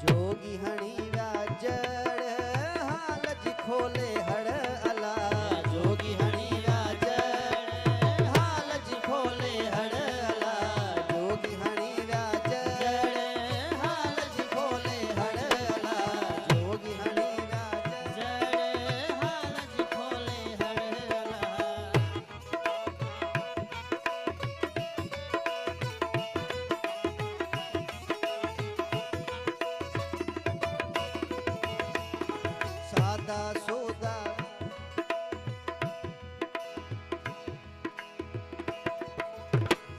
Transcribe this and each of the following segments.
जोगी हणी व्याजड़ हालज खोले हड़ अला जोगी हणी व्याजड़ हालज खोले हड़ अला जोगी हणी व्याजड़ हालज खोले हड़ अला जोगी हणी व्याजड़ हालज खोले हड़ सादा सोदा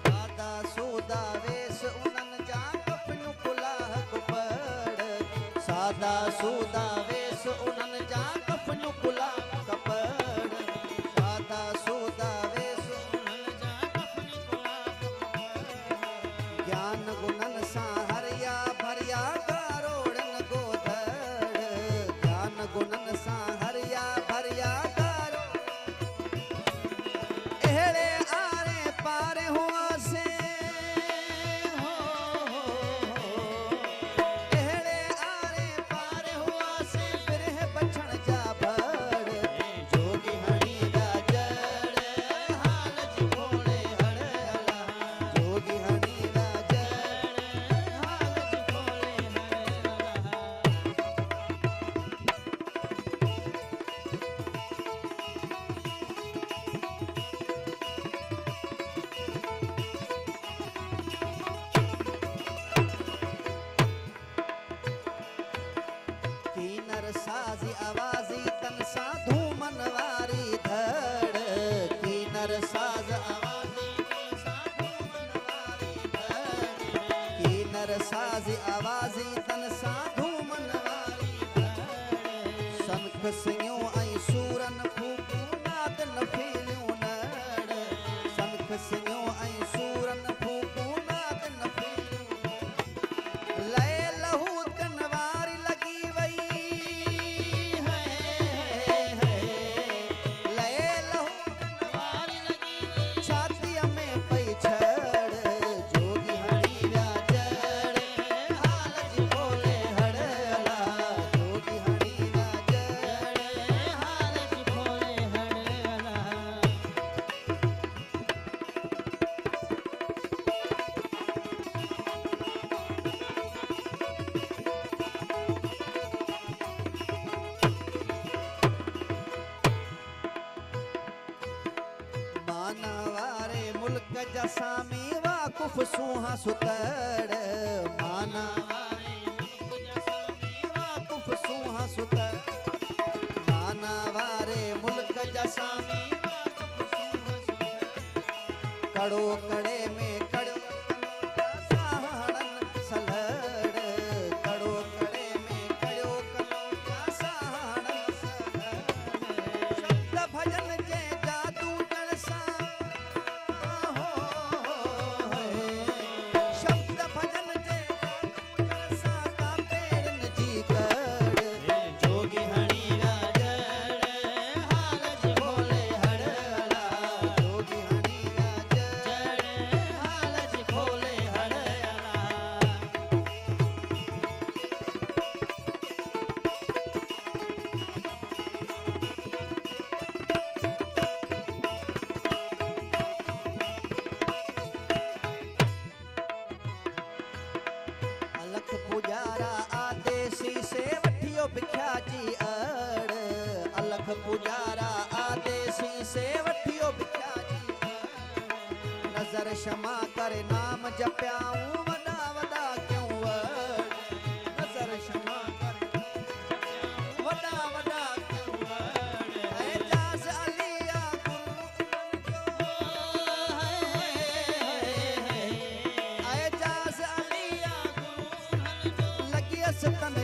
सादा सोदा वेस उन्हनि जा कफनूं कुलाह कपड़ सादा सोदा वेस उन्हनि जा कफनूं कुलाह कपड़ सादा सोदा वेस उन्हनि जा कफनूं कुलाह कपड़ ज्ञान गुणनि सां हरिया भरिया गारोड़नि गोधड़ ज्ञान गुणनि सां हरिया भरिया गारो अहिड़े आरे पारे हुआसे अहिड़े आरे पारे हुआसे बिरह बछण जा भड़ जोगी हणी व्याजड़ हालज खोले हड़ अला जोगी हणी व्याजड़ हालज खोले हड़ अला कीनर साज़ी आवाज़ी तन सां धूमन वारी धड़ कीनर साज़ आवाज़ी तन सां धूमन वारी धड़ कीनर साज़ी आवाज़ी तन सां धूमन वारी धड़ सनख सिंगियूं ऐं सूरन फूकूं नादन फीलियूं नड़ सनख सिंगियूं ऐं सूरन फूकूं नादन फीलियूं लय लहू कन वारी लगी वई है लय लहू कन वारी लगी वई छातीअ में पई छड़ जोगी हणी व्याजड़ हालज खोले हड़ अला जोगी हणी व्याजड़ हालज खोले हड़ अला माना वारे मुल्क जा सामी वाकुफ़ सूहा सुतड़ माना वारे मुल्क जा सामी वाकुफ़ सूहा सुतड़ माना वारे मुल्क जा सामी वाकुफ़ सूहा सुतड़ कड़ो कड़े में कड़ो साहणन सलड़ कड़ो कड़े में कड़ो कलोटा साहणन सलड़ शब्द भजन जे जादू जड़ सां शब्द भजन जे जादू जड़ सां का पेड़न जी कड़ जोगी हणी व्याजड़ हालज खोले हड़ अला जोगी हणी व्याजड़ हालज खोले हड़ अला अलख पुजारा आदेसी से वठियो भिख्या जी अड़ अलख पुजारा आदेसी से वठियो भिख्या जी अड़ नज़र क्षमा करे नाम जपियाऊं वॾा वॾा क्यों वड़ नज़र क्षमा करे वॾा वॾा क्यों वड़ एजाज़ अलिया गुरू उन्हनि जो एजाज़ अलिया गुरू उन्हनि जो लॻियसि तन